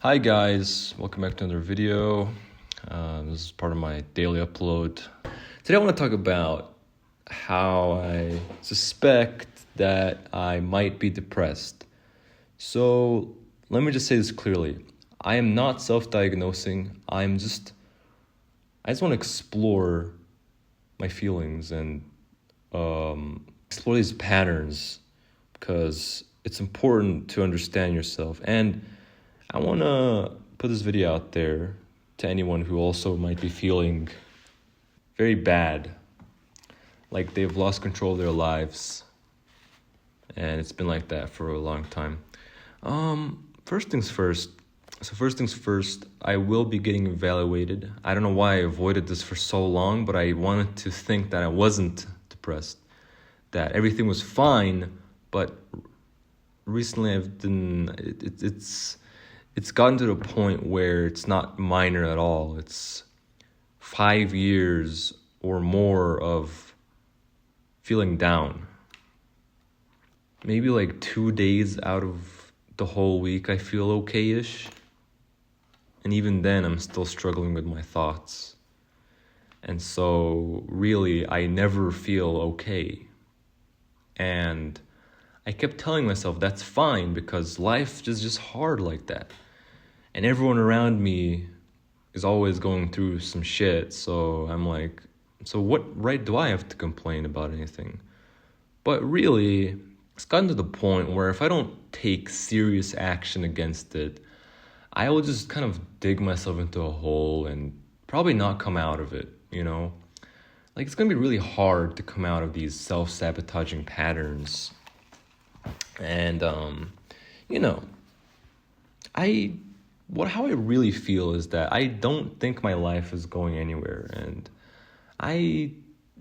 Hi guys, welcome back to another video. This is part of my daily upload. Today I want to talk about how I suspect that I might be depressed. So let me just say this clearly. I am not self-diagnosing. I just want to explore my feelings and explore these patterns because it's important to understand yourself. And I want to put this video out there to anyone who also might be feeling very bad, like they've lost control of their lives, and it's been like that for a long time. First things first. First things first, I will be getting evaluated. I don't know why I avoided this for so long, but I wanted to think that I wasn't depressed, that everything was fine, but recently it's gotten to the point where it's not minor at all. It's 5 years or more of feeling down. Maybe like 2 days out of the whole week I feel okay-ish. And even then I'm still struggling with my thoughts. And so really I never feel okay. And I kept telling myself that's fine because life is just hard like that. And everyone around me is always going through some shit. So I'm like, so what right do I have to complain about anything? But really, it's gotten to the point where if I don't take serious action against it, I will just kind of dig myself into a hole and probably not come out of it, you know? Like, it's gonna be really hard to come out of these self-sabotaging patterns. And, you know, how I really feel is that I don't think my life is going anywhere. And I'm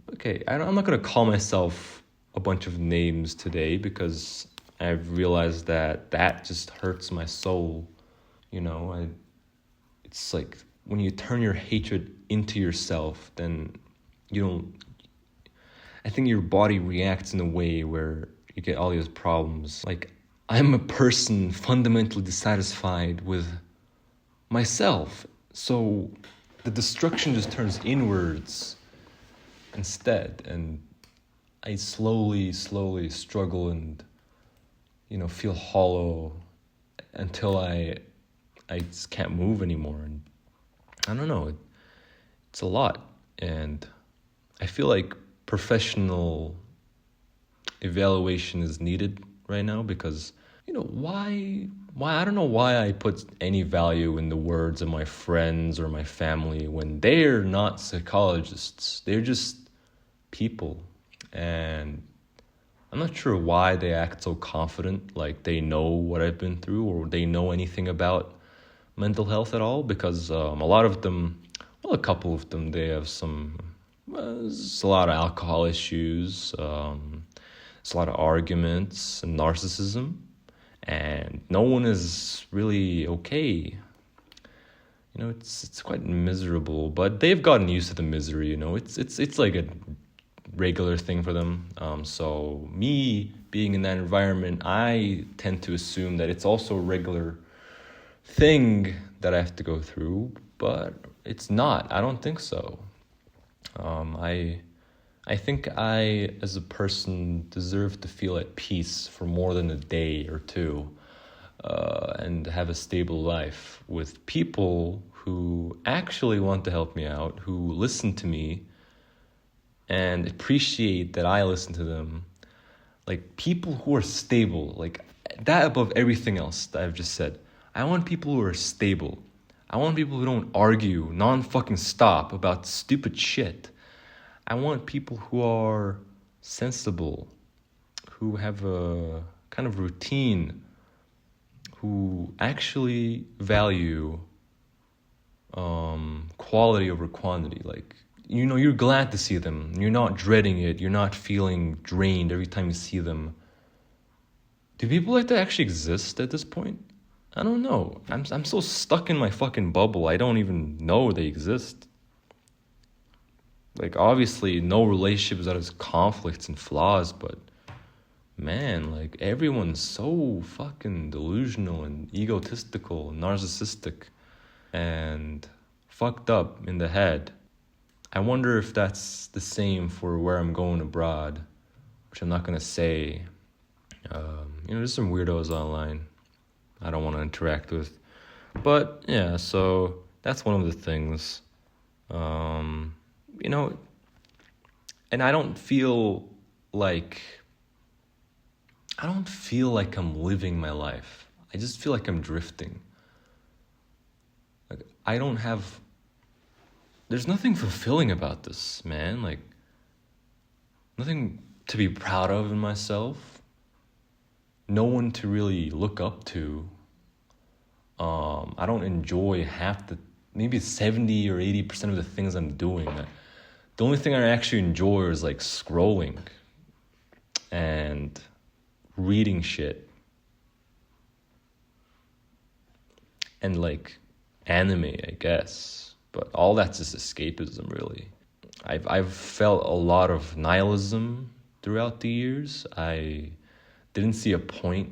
not going to call myself a bunch of names today because I've realized that just hurts my soul. You know, it's like when you turn your hatred into yourself, then I think your body reacts in a way where you get all these problems. Like, I'm a person fundamentally dissatisfied with myself. So the destruction just turns inwards instead. And I slowly struggle and, feel hollow until I just can't move anymore. And I don't know, it's a lot. And I feel like professional evaluation is needed right now because, why I don't know why I put any value in the words of my friends or my family when they're not psychologists. They're just people. And I'm not sure why they act so confident, like they know what I've been through or they know anything about mental health at all, because a lot of them, well, a couple of them, they have there's a lot of alcohol issues, there's a lot of arguments and narcissism, and no one is really okay. It's quite miserable, but they've gotten used to the misery. It's like a regular thing for them. So me being in that environment, I tend to assume that it's also a regular thing that I have to go through, but it's not. I don't think so. I think I, as a person, deserve to feel at peace for more than a day or two, and have a stable life with people who actually want to help me out, who listen to me and appreciate that I listen to them. Like, people who are stable, like that above everything else that I've just said. I want people who are stable. I want people who don't argue non-fucking stop about stupid shit. I want people who are sensible, who have a kind of routine, who actually value quality over quantity. Like, you're glad to see them. You're not dreading it. You're not feeling drained every time you see them. Do people like that actually exist at this point? I don't know. I'm so stuck in my fucking bubble. I don't even know they exist. Like, obviously, no relationship is without its conflicts and flaws, but man, like everyone's so fucking delusional and egotistical, narcissistic, and fucked up in the head. I wonder if that's the same for where I'm going abroad, which I'm not gonna say. There's some weirdos online I don't want to interact with. But yeah, so that's one of the things. And I don't feel like I'm living my life. I just feel like I'm drifting. Like there's nothing fulfilling about this, man. Like nothing to be proud of in myself. No one to really look up to. I don't enjoy maybe 70 or 80% of the things I'm doing. The only thing I actually enjoy is like scrolling and reading shit and like anime, I guess. But all that's just escapism, really. I've felt a lot of nihilism throughout the years. I didn't see a point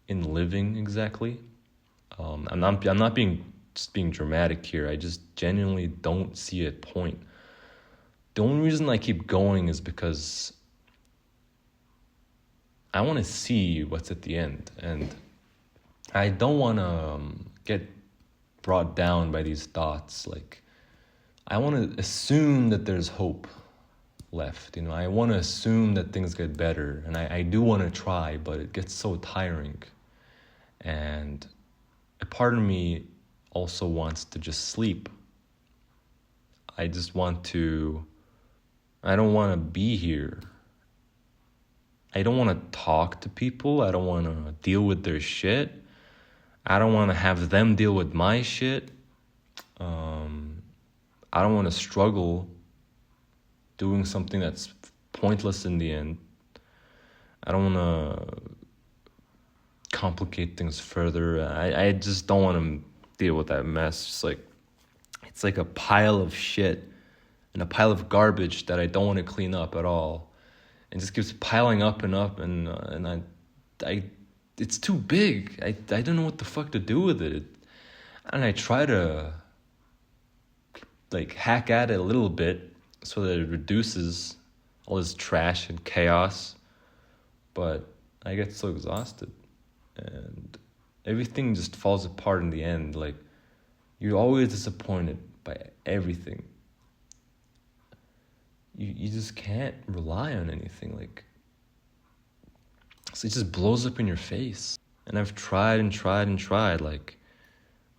in living exactly. I'm not being dramatic here. I just genuinely don't see a point. The only reason I keep going is because I want to see what's at the end, and I don't want to get brought down by these thoughts. Like, I want to assume that there's hope left. I want to assume that things get better, and I do want to try, but it gets so tiring. And a part of me also wants to just sleep. I don't want to be here. I don't want to talk to people. I don't want to deal with their shit. I don't want to have them deal with my shit. I don't want to struggle doing something that's pointless in the end. I don't want to complicate things further. I just don't want to deal with that mess. It's like a pile of shit and a pile of garbage that I don't want to clean up at all. It just keeps piling up and up, and I it's too big. I don't know what the fuck to do with it. And I try to like hack at it a little bit so that it reduces all this trash and chaos. But I get so exhausted, and everything just falls apart in the end. Like, you're always disappointed by everything. You just can't rely on anything. Like, so it just blows up in your face. And I've tried and tried and tried. Like,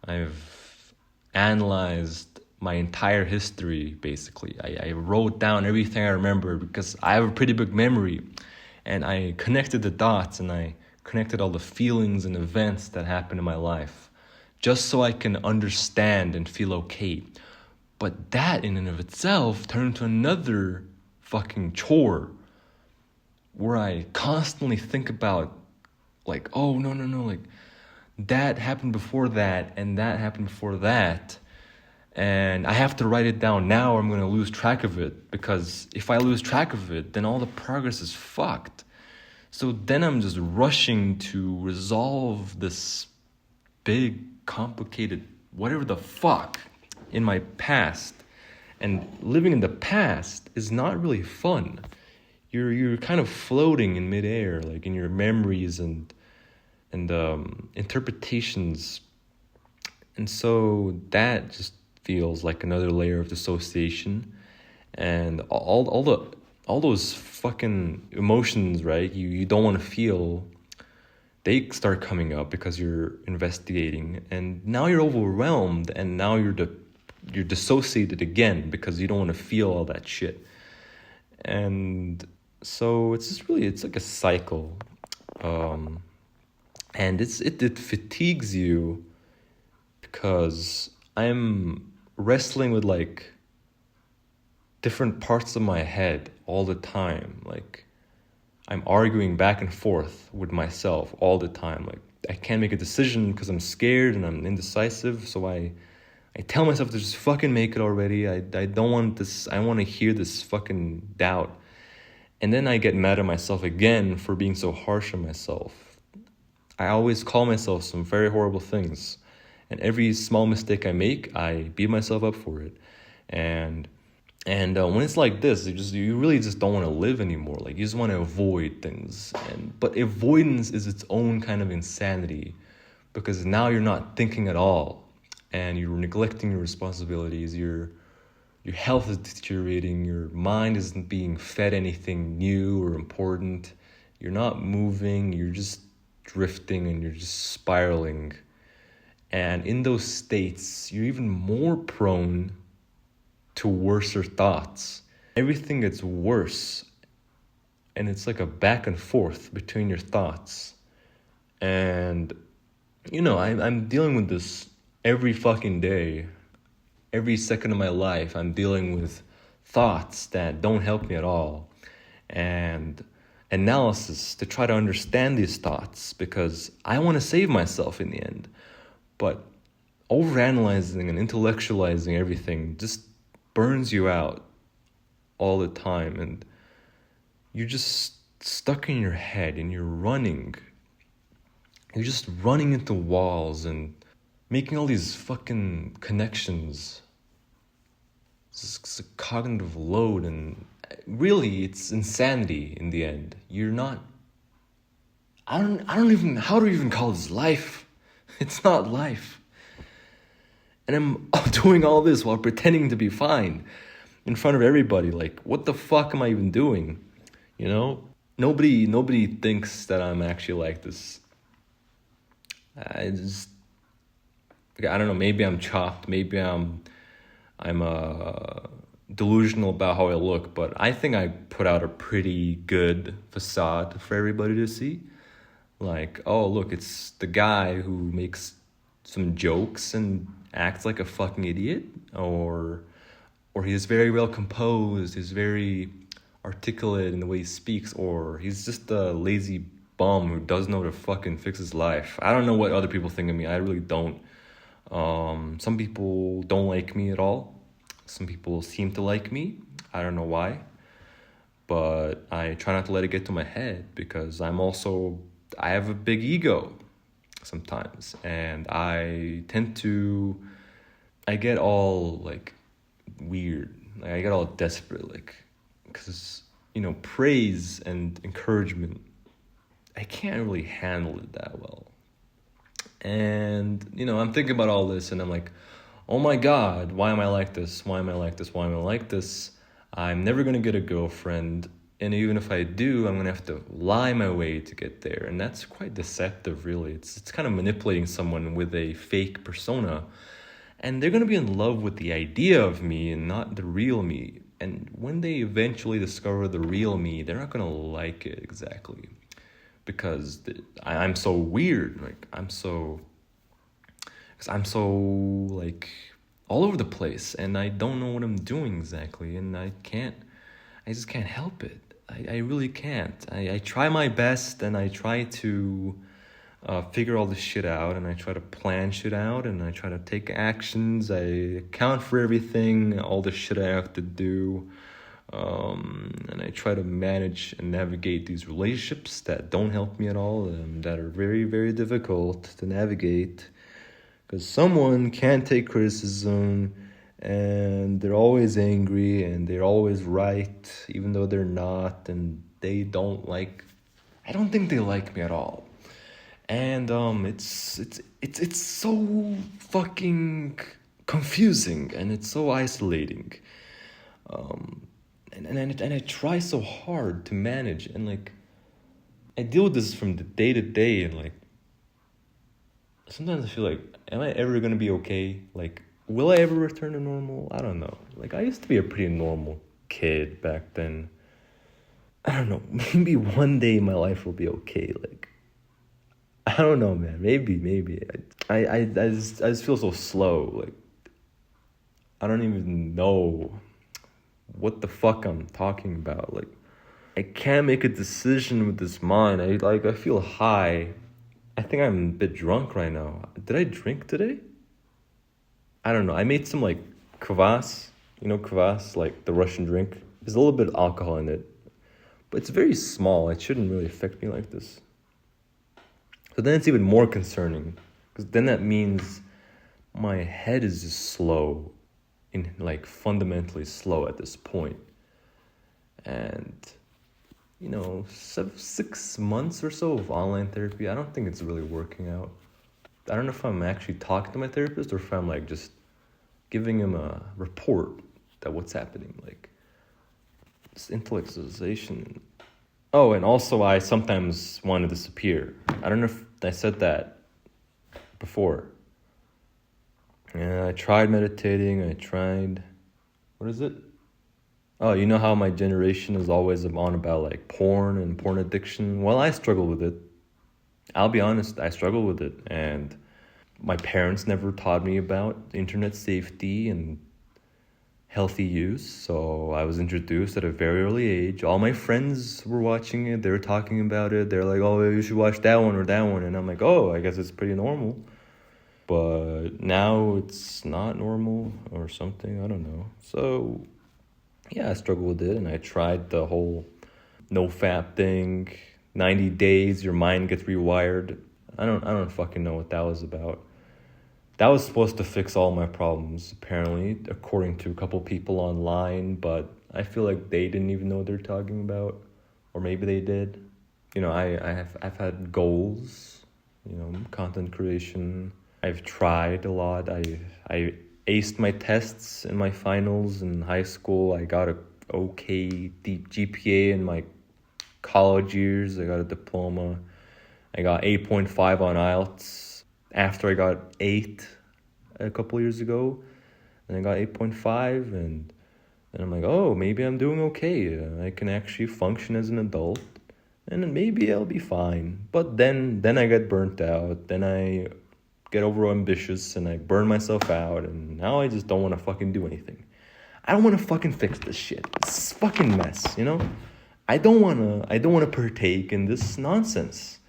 I've analyzed my entire history, basically. I wrote down everything I remember because I have a pretty big memory. And I connected the dots, and I connected all the feelings and events that happened in my life just so I can understand and feel okay. But that in and of itself turned into another fucking chore where I constantly think about, like, oh, no, like, that happened before that, and that happened before that. And I have to write it down now or I'm going to lose track of it, because if I lose track of it, then all the progress is fucked. So then I'm just rushing to resolve this big, complicated, whatever the fuck in my past. And living in the past is not really fun. You're kind of floating in midair, like in your memories and interpretations. And so that just feels like another layer of dissociation. And all those fucking emotions, right, you don't want to feel, they start coming up because you're investigating, and now you're overwhelmed, and now you're dissociated again because you don't want to feel all that shit. And so it's like a cycle, and it fatigues you because I'm wrestling with like different parts of my head all the time. Like, I'm arguing back and forth with myself all the time. Like, I can't make a decision because I'm scared and I'm indecisive. So I tell myself to just fucking make it already. I don't want this. I want to hear this fucking doubt. And then I get mad at myself again for being so harsh on myself. I always call myself some very horrible things. And every small mistake I make, I beat myself up for it. And when it's like this, you really just don't want to live anymore. Like, you just want to avoid things. But avoidance is its own kind of insanity, because now you're not thinking at all, and you're neglecting your responsibilities. Your health is deteriorating. Your mind isn't being fed anything new or important. You're not moving. You're just drifting, and you're just spiraling. And in those states, you're even more prone to worser thoughts. Everything gets worse, and it's like a back and forth between your thoughts. And I'm dealing with this every fucking day. Every second of my life, I'm dealing with thoughts that don't help me at all, and analysis to try to understand these thoughts, because I want to save myself in the end. But overanalyzing and intellectualizing everything just burns you out all the time, and you're just stuck in your head, and you're just running into walls and making all these fucking connections. It's a cognitive load, and really it's insanity in the end. How do you even call this life? It's not life. And I'm doing all this while pretending to be fine in front of everybody. Like, what the fuck am I even doing? Nobody thinks that I'm actually like this. I don't know, maybe I'm chopped, maybe I'm delusional about how I look, but I think I put out a pretty good facade for everybody to see. Like, oh, look, it's the guy who makes some jokes and acts like a fucking idiot, or he's very well composed, he's very articulate in the way he speaks, or he's just a lazy bum who doesn't know how to fucking fix his life. I don't know what other people think of me. I really don't. Some people don't like me at all. Some people seem to like me. I don't know why. But I try not to let it get to my head, because I have a big ego sometimes. And I get all like weird. Like, I get all desperate, like, because, praise and encouragement, I can't really handle it that well. And, I'm thinking about all this, and I'm like, oh my God, why am I like this? Why am I like this? Why am I like this? I'm never going to get a girlfriend. And even if I do, I'm going to have to lie my way to get there. And that's quite deceptive, really. It's kind of manipulating someone with a fake persona. And they're going to be in love with the idea of me and not the real me. And when they eventually discover the real me, they're not going to like it exactly. Because I'm so weird. Like, I'm so like all over the place, and I don't know what I'm doing exactly, and I just can't help it. I really can't. I try my best, and I try to figure all this shit out, and I try to plan shit out, and I try to take actions. I account for everything, all the shit I have to do. And I try to manage and navigate these relationships that don't help me at all, and that are very, very difficult to navigate, because someone can't take criticism, and they're always angry, and they're always right, even though they're not, and I don't think they like me at all. And it's so fucking confusing, and it's so isolating. And I try so hard to manage, and like, I deal with this from the day to day, and like, sometimes I feel like, am I ever gonna be okay? Like, will I ever return to normal? I don't know. Like, I used to be a pretty normal kid back then. I don't know, maybe one day my life will be okay. Like, I don't know, man. Maybe. I just feel so slow. Like, I don't even know what the fuck I'm talking about. Like, I can't make a decision with this mind. I feel high. I think I'm a bit drunk right now. Did I drink today? I don't know. I made some like kvass. Kvass, like the Russian drink. There's a little bit of alcohol in it. but it's very small. It shouldn't really affect me like this. So then it's even more concerning, because then that means my head is just slow, like fundamentally slow at this point. And 6 months or so of online therapy, I don't think it's really working out. I don't know if I'm actually talking to my therapist or if I'm like just giving him a report that what's happening, like this intellectualization. Oh, and also I sometimes want to disappear. I don't know if I said that before. Yeah, I tried meditating. What is it? Oh, you know how my generation is always on about like porn and porn addiction? Well, I struggle with it. I'll be honest, I struggle with it. And my parents never taught me about internet safety and healthy use. So I was introduced at a very early age. All my friends were watching it. They were talking about it. They're like, oh, you should watch that one or that one. And I'm like, oh, I guess it's pretty normal. But now it's not normal or something. I don't know. So yeah, I struggled with it, and I tried the whole no-fap thing. 90 days, your mind gets rewired. I don't fucking know what that was about. That was supposed to fix all my problems, apparently, according to a couple people online, but I feel like they didn't even know what they're talking about, or maybe they did. I've had goals, content creation. I've tried a lot. I aced my tests in my finals in high school. I got a okay deep GPA in my college years. I got a diploma. I got 8.5 on IELTS after I got 8 a couple years ago. And I got 8.5, and I'm like, oh, maybe I'm doing okay. I can actually function as an adult, and then maybe I'll be fine. But then I get burnt out. Then I get over ambitious and I burn myself out, and now I just don't want to fucking do anything. I don't want to fucking fix this shit. It's a fucking mess, I don't want to partake in this nonsense.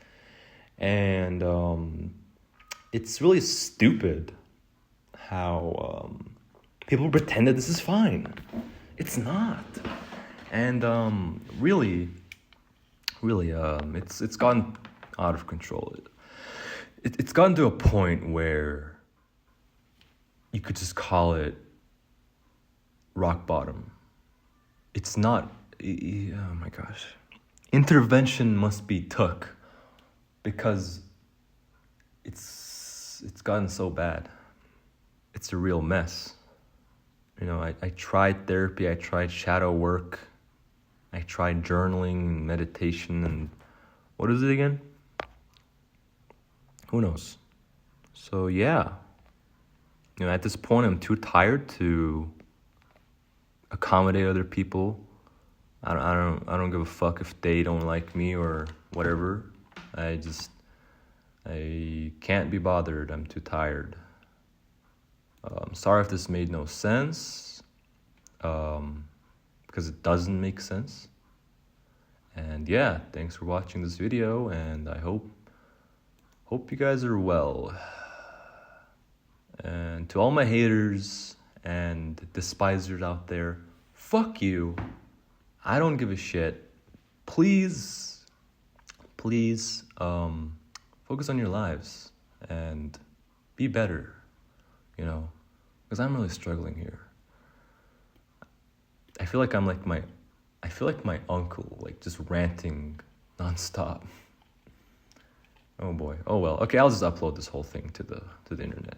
And it's really stupid how people pretend that this is fine. It's not. And really it's gotten out of control. It's gotten to a point where you could just call it rock bottom. It's not, oh my gosh. Intervention must be took, because it's gotten so bad. It's a real mess. I tried therapy, I tried shadow work, I tried journaling and meditation, and what is it again? Who knows? So yeah, at this point I'm too tired to accommodate other people. I don't give a fuck if they don't like me or whatever. I can't be bothered. I'm too tired. Sorry if this made no sense, because it doesn't make sense. And yeah, thanks for watching this video, and I hope you guys are well. And to all my haters and despisers out there, fuck you. I don't give a shit. Please, focus on your lives and be better, because I'm really struggling here. I feel like my uncle, like just ranting nonstop. Oh boy. Oh well. Okay, I'll just upload this whole thing to the internet.